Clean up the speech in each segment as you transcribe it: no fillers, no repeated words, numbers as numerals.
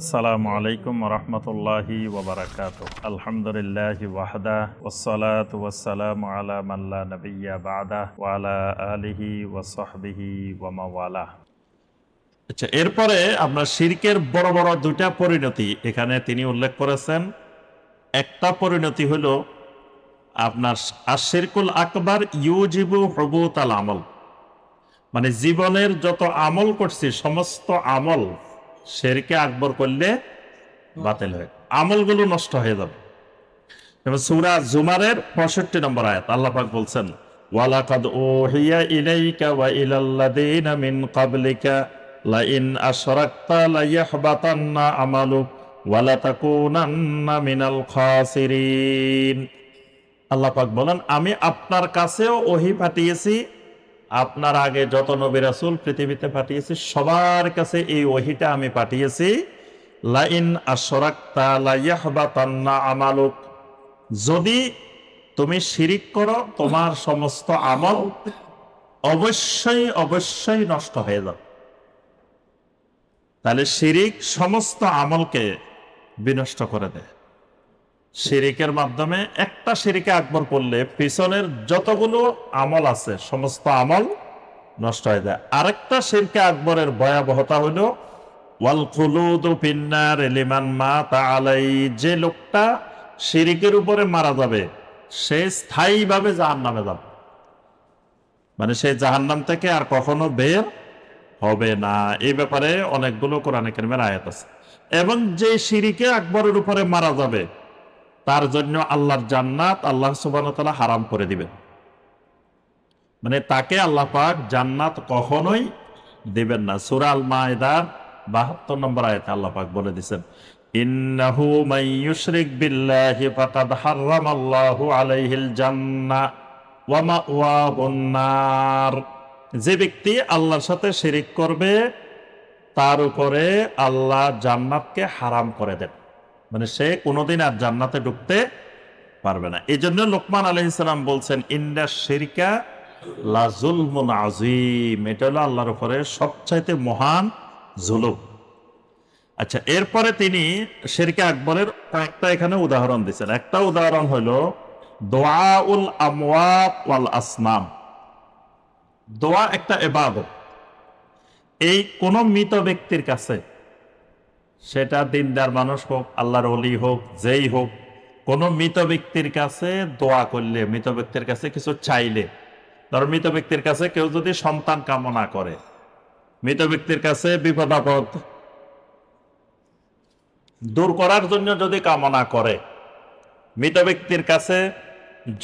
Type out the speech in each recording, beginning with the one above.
আসসালামু আলাইকুম রহমতুল্লাহি ওবরাকাতুহ। আলহামদুলিল্লাহি ওয়াহদা ওয়াসসালাতু ওয়াসসালামু আলা মান লা নাবিয়্যা বা'দা ওয়া আলা আলিহি ওয়া সাহবিহি ওয়া মাওয়ালা। আচ্ছা, এরপরে আমরা শিরকের বড় বড় দুইটা পরিণতি এখানে তিনি উল্লেখ করেছেন। একটা পরিণতি হলো আপনার আশিরকুল আকবার ইউজিবু হুবুতাল আমল, মানে জীবনের যত আমল করছি সমস্ত আমল শিরকে আকবর করলে বাতিল হয়, আমলগুলো নষ্ট হয়ে যাবে। যেমন সূরা জুমারের 65 নম্বর আয়াত আল্লাহ পাক বলছেন, ওয়ালাকাদ উহিয়া ইলাইকা ওয়া ইলাল্লাযিনা মিন ক্বাবলিকা লাইন আশরাকতা লাইয়াহবাতান্না আমালুক ওয়া লাতাকুনান্না মিনাল খাসিরিন। আল্লাহ পাক বলেন, আমি আপনার কাছেও ওহী পাঠিয়েছি, আপনার আগে যত নবী রাসূল পৃথিবীতে পাঠিয়েছি সবার কাছে এই ওহীটা আমি পাঠিয়েছি। লাইন আশরাকতা লাইয়াহবাতান্না আমালুক, যদি তুমি শিরিক করো তোমার সমস্ত আমল অবশ্যই অবশ্যই নষ্ট হয়ে যাবে। তাহলে শিরিক সমস্ত আমলকে বিনষ্ট করে দেয়। শিরিকের মাধ্যমে একটা শিরিকে আকবর করলে পিছনের যতগুলো আমল আছে সমস্ত আমল নষ্ট হয়ে যায়। আরেকটা শিরকে আকবরের ভয়াবহতা হলো ওয়াল খুলুদু ফিন্নার লিমান মাতা আলাই, যে লোকটা শিরিকের উপরে মারা যাবে সে স্থায়ীভাবে জাহান্নামে যাবে, মানে সে জাহান্নাম থেকে আর কখনো বের হবে না। এই ব্যাপারে অনেকগুলো কোরআনে কারিমের আয়াত আছে। এবং যে শিরিকে আকবরের উপরে মারা যাবে তার জন্য আল্লাহর জান্নাত আল্লাহ সুবহানাহু ওয়া তাআলা হারাম করে দিবেন, মানে তাকে আল্লাহ পাক জান্নাত কখনোই দিবেন না। সূরা আল মাইদার 72 নম্বর আয়াতে আল্লাহ পাক বলে দিয়েছেন, ইন্নাহু মান ইউশরিক বিল্লাহি ফাকাদ হারামাল্লাহু আলাইহিল জান্নাহ ওয়া মাওয়াহুন নার, যে ব্যক্তি আল্লাহর সাথে শিরিক করবে তার উপরে আল্লাহ জান্নাতকে হারাম করে দেন, মানে সে কোনোদিন আর জান্নাতে ঢুকতে পারবে না। এই জন্য লোকমান আলাইহিস সালাম বলছেন, ইন্না শিরকা লা যুলমুন আযীম, এটা হলো আল্লাহর উপরে সবচাইতে মহান জুলুম। আচ্ছা, এরপরে তিনি শিরকে আকবরের কয়েকটা এখানে উদাহরণ দিচ্ছেন। একটা উদাহরণ হলো দোয়াউল আমওয়াত ওয়াল আসনাম। দোয়া একটা ইবাদত, এই কোন মৃত ব্যক্তির কাছে, সেটা দিনদার মানুষ হোক আল্লাহর ওলি হোক যেই হোক, কোন মৃত ব্যক্তির কাছে দোয়া করলে, মৃত ব্যক্তির কাছে কিছু চাইলে, ধর মৃত ব্যক্তির কাছে কেউ যদি সন্তান কামনা করে, মৃত ব্যক্তির কাছে বিপদ আপদ দূর করার জন্য যদি কামনা করে, মৃত ব্যক্তির কাছে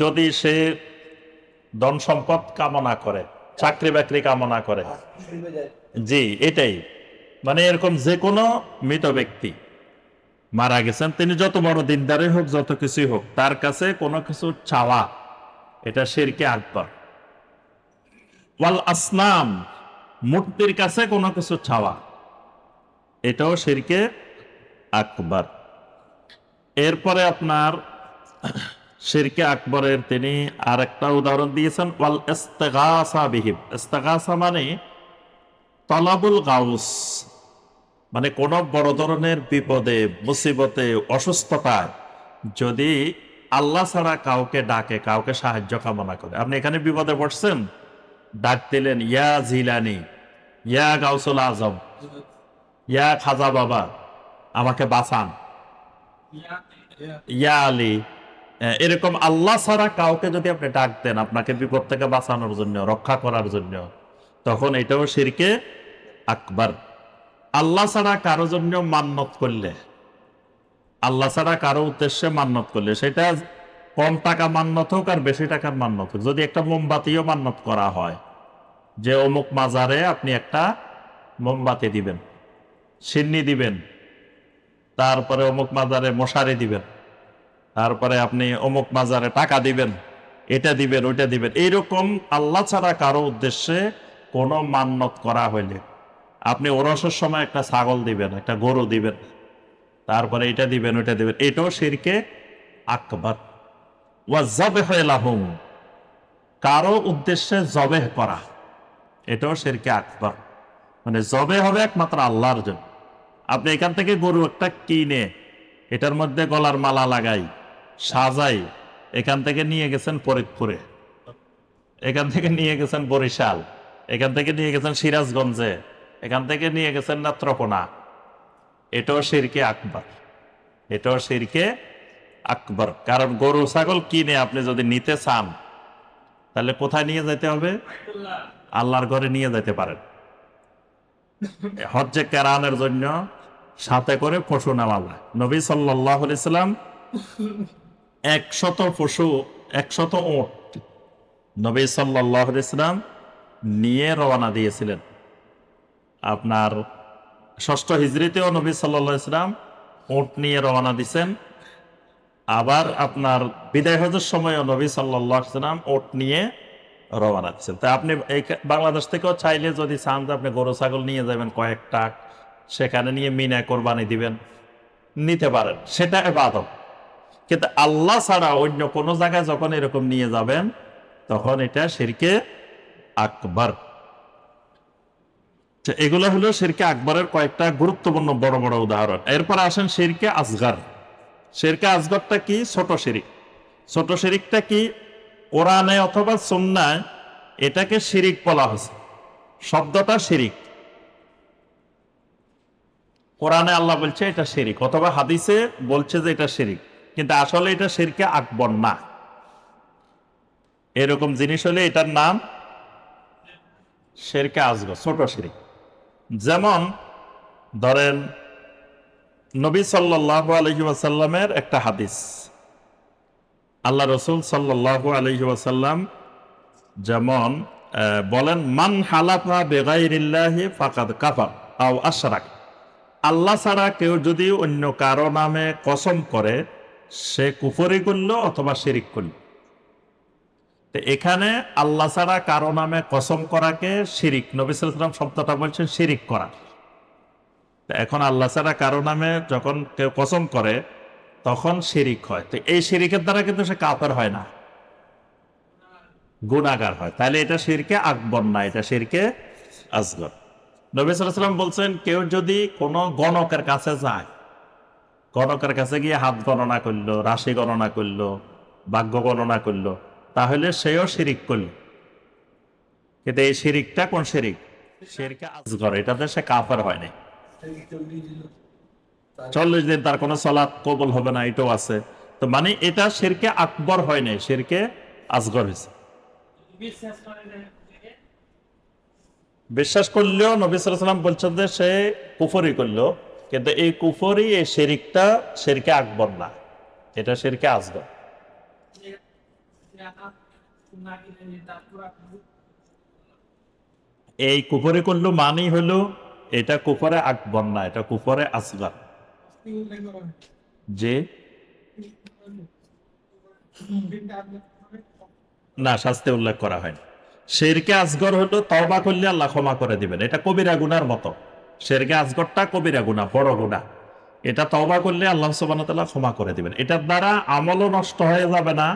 যদি সে ধন সম্পদ কামনা করে, চাকরি বাকরি কামনা করে, জি এটাই, মানে এরকম যে কোনো মৃত ব্যক্তি মারা গেছেন, তিনি যত বড় দিনদারই হোক যত কিছুই হোক, তার কাছে কোনো কিছু চাওয়া, এটা শিরকে আকবার। ওয়াল আসনাম, মূর্তির কাছে কোনো কিছু চাওয়া, এটাও শিরকে আকবার। এরপরে আপনার শিরকে আকবরের তিনি আর একটা উদাহরণ দিয়েছেন, ওয়াল ইস্তিগাসা বিহিম। ইস্তিগাসা মানে তলাবুল গাউস, মানে কোন বড় ধরনের বিপদে মুসিবতে অসুস্থতায় যদি আল্লাহ ছাড়া কাউকে ডাকে, কাউকে সাহায্য কামনা করে, আপনি এখানে বিপদে পড়ছেন, ডাক দিলেন ইয়া জিলানি, ইয়া গাউসুল আজম, ইয়া খাজা বাবা আমাকে বাঁচান, ইয়া আলী, এরকম আল্লাহ ছাড়া কাউকে যদি আপনি ডাক দেন আপনাকে বিপদ থেকে বাঁচানোর জন্য, রক্ষা করার জন্য, তখন এটাও শিরকে আকবার। আল্লাহ ছাড়া কারো জন্য মান্নত করলে, আল্লাহ ছাড়া কারো উদ্দেশ্যে মান্নত করলে, সেটা কম টাকা মান্নত হোক আর বেশি টাকার মান্নত হোক, যদি একটা মোমবাতিও মান্নত করা হয় যে অমুক মাজারে আপনি একটা মোমবাতি দিবেন, সিন্নি দিবেন, তারপরে অমুক মাজারে মশারি দিবেন, তারপরে আপনি অমুক মাজারে টাকা দিবেন, এটা দিবেন ওইটা দিবেন, এইরকম আল্লাহ ছাড়া কারো উদ্দেশ্যে কোনো মান্নত করা হইলে আপনি ওরসের সময় একটা ছাগল দিবেন, একটা গরু দিবেন, তারপরে এটা দিবেন ওইটা দিবেন, এটাও শিরকে আকবার। ওয়া যাবহ লাহুম, কারো উদ্দেশ্যে জবেহ করা, এটাও শিরকে আকবার, মানে জবে হবে একমাত্র আল্লাহর জন্য। আপনি এখান থেকে গরু একটা কিনে এটার মধ্যে গলার মালা লাগাই সাজাই এখান থেকে নিয়ে গেছেন ফরিদপুরে, এখান থেকে নিয়ে গেছেন বরিশাল, এখান থেকে নিয়ে গেছেন সিরাজগঞ্জে, এখান থেকে নিয়ে গেছেন নেত্রকোনা, এটাও শিরকে আকবার, এটাও শিরকে আকবার। কারণ গরু ছাগল কিনে আপনি যদি নিতে চান তাহলে কোথায় নিয়ে যেতে হবে? আল্লাহর ঘরে নিয়ে যেতে পারেন। হজ্জে কেরানের জন্য সাথে করে পশু নেওয়া যায়। নবী সাল্লাল্লাহু আলাইহি সাল্লাম 100 পশু 100 উট নবী সাল্লাল্লাহু আলাইহি সাল্লাম নিয়ে রওনা দিয়েছিলেন। আপনার 6ষ্ঠ হিজরিতেও নবী সাল্লাল্লাহু আলাইহি সাল্লাম উট নিয়ে রওনা দিয়েছেন। আবার আপনার বিদায় হজের সময়ও নবী সাল্লাল্লাহু আলাইহি সাল্লাম উট নিয়ে রওনা দিচ্ছেন। তা আপনি এই বাংলাদেশ থেকেও চাইলে যদি চান যে আপনি গরু ছাগল নিয়ে যাবেন কয়েকটা, সেখানে নিয়ে মিনায় কোরবানি দিবেন, নিতে পারেন, সেটা ইবাদত। কিন্তু আল্লাহ ছাড়া অন্য কোনো জায়গায় যখন এরকম নিয়ে যাবেন তখন এটা শিরকে আকবার। এগুলো হলো শিরকে আকবরের কয়েকটা গুরুত্বপূর্ণ বড় বড় উদাহরণ। এরপর আসেন শিরকে আসগর। শিরকে আসগরটা কি? ছোট শিরিক। ছোট শিরিকটা কি? কোরআনে অথবা সুন্নায় এটাকে শিরিক বলা হয়েছে, শব্দটা শিরিক। কোরআনে আল্লাহ বলছে এটা শিরিক, অথবা হাদিসে বলছে যে এটা শিরিক, কিন্তু আসলে এটা শিরকে আকবর না। এরকম জিনিস হলে এটার নাম শিরকে আসগর, ছোট শিরিক। যেমন ধরেন নবী সাল্লাল্লাহু আলাইহি ওয়াসাল্লামের একটা হাদিস, আল্লাহ রসুল সাল্লাল্লাহু আলাইহি ওয়াসাল্লাম যেমন বলেন, মান হালাফা বিগাইরিল্লাহি ফাকাদ কাফার আও আশরাক। আল্লাহ ছাড়া কেউ যদি অন্য কারো নামে কসম করে সে কুফরি করল অথবা শিরিক করল। তো এখানে আল্লাহ ছাড়া কারো নামে কসম করাকে শিরিক, নবী সাল্লাল্লাহু আলাইহি ওয়াসাল্লাম শব্দটা বলছেন শিরিক করা। এখন আল্লাহ ছাড়া কারো নামে যখন কেউ কসম করে তখন শিরিক হয়। তো এই শিরিকের দ্বারা কিন্তু সে কাফের হয় না, গুনাহগার হয়। তাহলে এটা শিরকে আকবর না, এটা শিরকে আসগর। নবী সাল্লাল্লাহু আলাইহি ওয়াসাল্লাম বলছেন, কেউ যদি কোনো গণকের কাছে যায়, গণকের কাছে গিয়ে হাত গণনা করলো, রাশি গণনা করলো, ভাগ্য গণনা করলো, তাহলে সেও শিরিক করল। কিন্তু এই শিরিকটা কোন শিরিক? শিরকে আসগর, এটাতে সে কাফের হয়নি। 40 দিন তার কোনো সালাত কবুল হবে না, এটাও আছে। তো মানে এটা শিরকে আকবর হয় নাই, শিরকে আসগর হয়েছে। বিশ্বাস করলেও নবী সাল্লাল্লাহু আলাইহি ওয়াসাল্লাম বলছেন যে সে কুফরি করলো, কিন্তু এই কুফরি, এই শিরিকটা শিরকে আকবর না, এটা শিরকে আসগর। এই কুফরি করলো মানেই হলো এটা কুফরে আকবর না, এটা কুফরে আসগর। যে না, শাস্তি উল্লেখ করা হয়নি। শিরকে আসগর হলো তওবা করলে আল্লাহ ক্ষমা করে দিবেন, এটা কবিরা গুনার মতো। শিরকে আসগরটা কবিরা গুনাহ, বড় গুনাহ। এটা তওবা করলে আল্লাহ সুবহানাহু ওয়া তাআলা ক্ষমা করে দিবেন। এটার দ্বারা আমলও নষ্ট হয়ে যাবে না,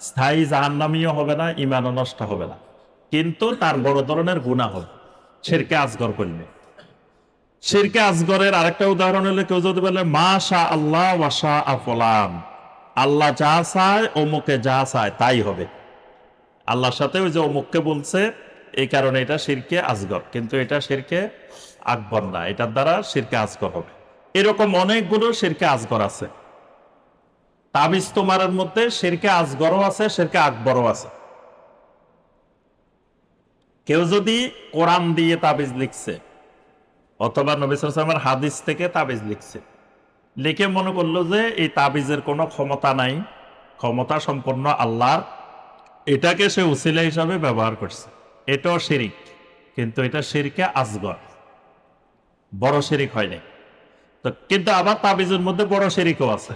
স্থায়ী জাহান্নামীও হবে না, ঈমানও নষ্ট হবে না, কিন্তু তার বড় ধরনের গুনাহ হবে শিরকে আসগর করলে। শিরকে আসগরের আরেকটা উদাহরণ হলো, কেউ যদি বলে মা শা আল্লাহ ওয়া শা ফুলান, আল্লাহ যা চায় অমুকে যা চায় তাই হবে। আল্লাহর সাথে ওই যে অমুককে বলছে, এই কারণে এটা শিরকে আসগর, কিন্তু এটা শিরকে আকবর না, এটার দ্বারা শিরকে আসগর হবে। এরকম অনেকগুলো শিরকে আসগর আছে। তাবিজ তোমারের মধ্যে শিরকে আসগরও আছে, শিরকে আকবরও আছে। কেউ যদি কোরআন দিয়ে তাবিজ লিখছে অথবা নবী সাল্লাল্লাহু আলাইহি ওয়াসাল্লামের হাদিস থেকে তাবিজ লিখছে, লিখে মনে করলো যে এই তাবিজের কোনো ক্ষমতা নাই, ক্ষমতা সম্পন্ন আল্লাহর, এটাকে সে উসিলা হিসাবে ব্যবহার করছে, এটাও শিরিক, কিন্তু এটা শিরকে আসগর, বড় শিরিক হয়নি। তো কিন্তু আবার তাবিজের মধ্যে বড় শিরিকও আছে।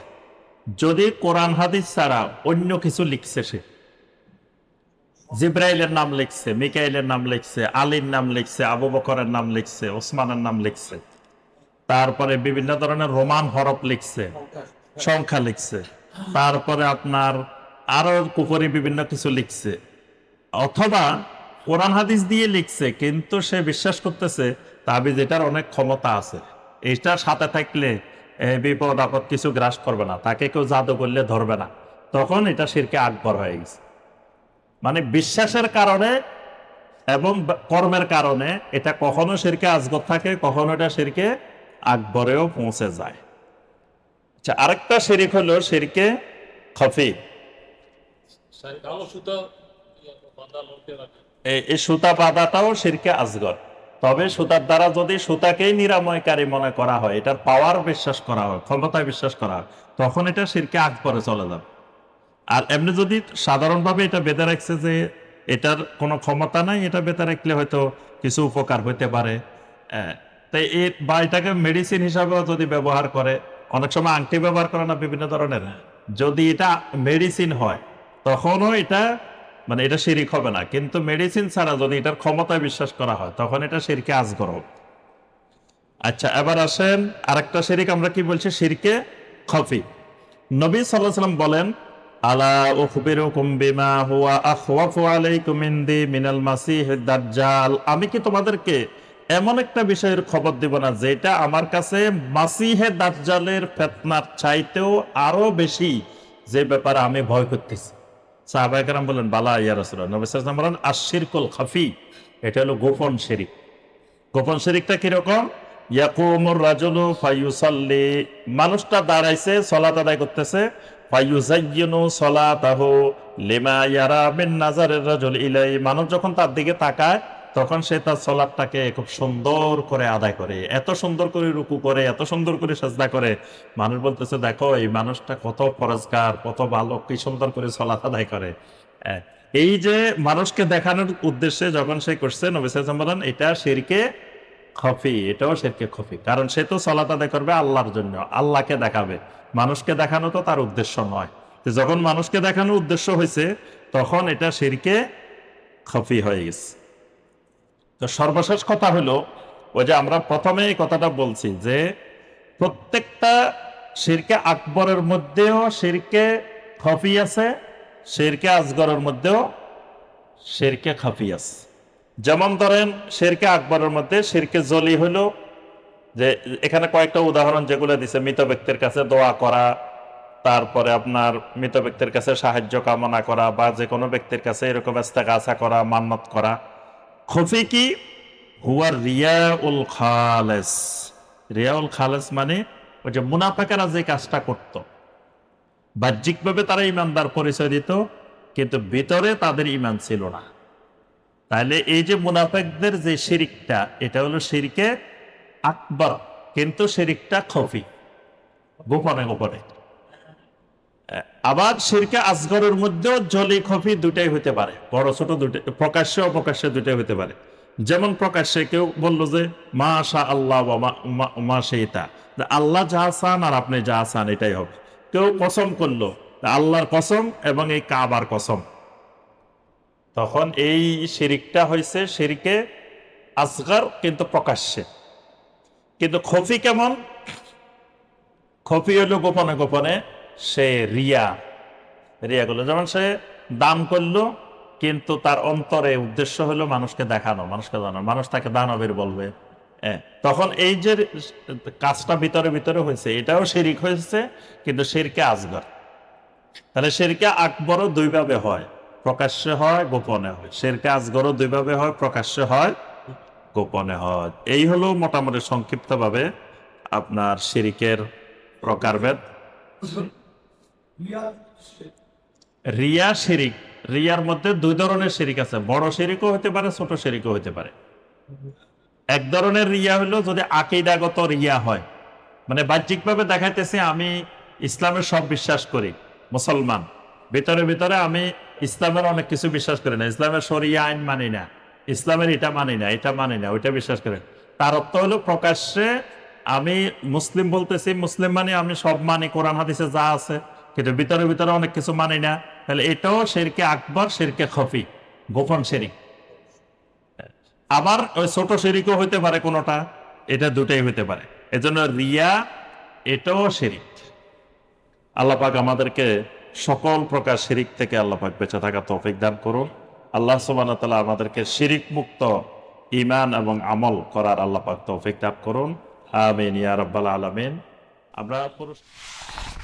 যদি কোরআন হাদিস ছাড়া অন্য কিছু লিখছে, সে জিব্রাইলের নাম লিখছে, মিকাইলের নাম লিখছে, আলীর নাম লিখছে, আবু বকরের নাম লিখছে, ওসমানের নাম লিখছে, তারপরে বিভিন্ন ধরনের রোমান হরফ লিখছে, সংখ্যা লিখছে, তারপরে আপনার আরো কুফরি বিভিন্ন কিছু লিখছে, অথবা কোরআন হাদিস দিয়ে লিখছে, কিন্তু সে বিশ্বাস করতেছে তাবিজ এটার অনেক ক্ষমতা আছে, এইটার সাথে থাকলে বিপদ আপদ কিছু গ্রাস করবে না, তাকে কেউ জাদু করলে ধরবে না, তখন এটা শিরকে আকবর হয়ে গেছে। মানে বিশ্বাসের কারণে এবং কর্মের কারণে এটা কখনো শিরকে আসগর থাকে, কখনো এটা শিরকে আকবরেও পৌঁছে যায়। আচ্ছা, আরেকটা শিরিক হলো শিরকে খফি। এই সুতা বাঁধাটাও শিরকে আসগর। তবে সুতার দ্বারা যদি সুতাকেই নিরাময়কারী মনে করা হয়, এটার পাওয়ার বিশ্বাস করা হয়, ক্ষমতায় বিশ্বাস করা হয়, তখন এটা শিরকে আকবরে চলে যাবে। আর এমনি যদি সাধারণভাবে এটা বেঁধে রাখছে যে এটার কোনো ক্ষমতা নাই, এটা বেঁধে রাখলে হয়তো কিছু উপকার হইতে পারে, তাই বা এটাকে মেডিসিন হিসাবেও যদি ব্যবহার করে, অনেক সময় আংটি ব্যবহার করে না বিভিন্ন ধরনের, যদি এটা মেডিসিন হয় তখনও এটা মানে এটা শিরিক হবে না। কিন্তু মেডিসিন ছাড়া যদি এটার ক্ষমতায় বিশ্বাস করা হয় তখন এটা শিরকে আসগর হবে। আচ্ছা, এবার আসেন আরেকটা শিরিক, আমরা কি বলছি, শিরকে খফি। নবী সাল্লাল্লাহু আলাইহি ওয়াসাল্লাম বলেন, আলা উখবিরুকুম বিমা হুয়া আখওয়াফু আলাইকুম ইনদি মিনাল মাসিহিদ দাজ্জাল। আমি কি তোমাদেরকে এমন একটা বিষয়ের খবর দিব না যেটা আমার কাছে মাসিহে দাজ্জালের ফিতনার চাইতেও আরো বেশি, যে ব্যাপারে আমি ভয় করতেছি। সাহাবায়ে কেরাম বলেন, বালা ইয়া রাসূলুল্লাহ। নবী সাল্লাল্লাহু আলাইহি ওয়াসাল্লাম বলেন, আশশিরকুল খাফি, এটা হলো গোপন শিরিক। গোপন শিরিকটা কিরকম? ইয়াকুমুর রাজুলু ফায়ুসাল্লি, মানুষটা দাঁড়াইছে সালাত আদায় করতেছে, ফায়ুজাইয়িনু সালাতাহু লিমা ইয়ারা মিন নাজারির রাজুল ইলাই, মানুষ যখন তার দিকে তাকায় তখন সে তার সালাতটাকে খুব সুন্দর করে আদায় করে, এত সুন্দর করে রুকু করে, এত সুন্দর করে সাজদা করে, মানুষ বলতেছে দেখো এই মানুষটা কত পরেজগার, কত ভালো, কি সুন্দর করে সালাত আদায় করে। এই যে মানুষকে দেখানোর উদ্দেশ্যে যখন সে করছে, নবী সাল্লাল্লাহু আলাইহি ওয়াসাল্লাম বলেন এটা শিরকে খফি, এটাও শিরকে খফি। কারণ সে তো সালাত আদায় করবে আল্লাহর জন্য, আল্লাহকে দেখাবে, মানুষকে দেখানো তো তার উদ্দেশ্য নয়। তো যখন মানুষকে দেখানোর উদ্দেশ্য হয়েছে তখন এটা শিরকে খফি হয়ে গেছে। তো সর্বশেষ কথা হলো, ওই যে আমরা প্রথমে এই কথাটা বলছি যে প্রত্যেকটা শিরকে আকবরের মধ্যেও শিরকে খফি আছে, শিরকে আসগরের মধ্যেও শিরকে খফি আছে। যেমন ধরেন শিরকে আকবরের মধ্যে শিরকে জলি হলো, যে এখানে কয়েকটা উদাহরণ যেগুলো দিছে, মৃত ব্যক্তির কাছে দোয়া করা, তারপরে আপনার মৃত ব্যক্তির কাছে সাহায্য কামনা করা, বা যে কোনো ব্যক্তির কাছে এরকম ইস্তেগাসা করা, মান্নত করা। খফি কি? হুয়া রিয়াউল খালেস। রিয়াউল খালেস মানে ওই যে মুনাফিকরা যে কাজটা করত, বাহ্যিকভাবে তারা ইমানদার পরিচয় দিত কিন্তু ভিতরে তাদের ইমান ছিল না। তাহলে এই যে মুনাফিকদের যে শিরিকটা, এটা হলো শিরকে আকবর, কিন্তু শিরিকটা খফি, গোপনে গোপনে। আবার শিরকে আসগরের মধ্যেও জলি খফি দুটাই হতে পারে, বড় ছোট দুটাই, প্রকাশ্যে অপ্রকাশ্যে দুটাই হতে পারে। যেমন প্রকাশ্যে কেউ বললো যে মা শা আল্লাহ মা সেইতা, আল্লাহ যা চান আর আপনি যা চান এটাই হবে। কেউ কসম করলো, আল্লাহর কসম এবং এই কাবার কসম, তখন এই শিরিকটা হয়েছে শিরকে আসগর, কিন্তু প্রকাশ্যে। কিন্তু খফি কেমন? খফি হলো গোপনে গোপনে, সে রিয়া করলো। যেমন সে দান করলো কিন্তু তার অন্তরে উদ্দেশ্য হলো মানুষকে দেখানো, মানুষকে জানানো, মানুষ তাকে দানবীর বলবে। তখন এই যে কাজটা ভিতরে ভিতরে হয়েছে, এটাও শিরিক হয়েছে, কিন্তু শিরকে আসগর। তাহলে শিরকে আকবরও দুইভাবে হয়, প্রকাশ্যে হয়, গোপনে হয়। শিরকে আসগরও দুইভাবে হয়, প্রকাশ্যে হয়, গোপনে হয়। এই হলো মোটামুটি সংক্ষিপ্তভাবে আপনার শিরিকের প্রকারভেদ। রিয়া শিরিক, রিয়ার মধ্যে দুই ধরনের শিরিক আছে, বড় শিরিকও হতে পারে, ছোট শিরিকও হতে পারে। এক ধরনের রিয়া হলো যদি আকীদাগত রিয়া হয়, মানে বাহ্যিকভাবে দেখাইতেছে আমি ইসলামের সব বিশ্বাস করি, মুসলমান, ভিতরে ভিতরে আমি ইসলামের অনেক কিছু বিশ্বাস করি না, ইসলামের শরিয়া আইন মানি না, ইসলামের এটা মানি না, এটা মানি না, ওইটা বিশ্বাস করি। তার অর্থ হলো প্রকাশ্যে আমি মুসলিম বলতেছি, মুসলিম মানে আমি সব মানি, কোরআন হাদিসে যা আছে, কিন্তু ভিতরে ভিতরে অনেক কিছু মানি না। তাহলে এটাও শিরকে আকবর, শিরকে খফি, গোপন শিরিক। আবার ওই ছোট শিরিকও হইতে পারে কোনোটা, এটা দুটাই হইতে পারে। এজন্য রিয়া এটাও শিরিক। আল্লাহ পাক আমাদেরকে সকল প্রকার শিরিক থেকে আল্লাহ পাক বেঁচে থাকা তৌফিক দান করুন। আল্লাহ সুবহানাহু ওয়া তাআলা আমাদেরকে শিরিক মুক্ত ঈমান এবং আমল করার আল্লাহ পাক তৌফিক দান করুন। আমিন ইয়া রাব্বাল আলামিন। আমরা পুরস্কার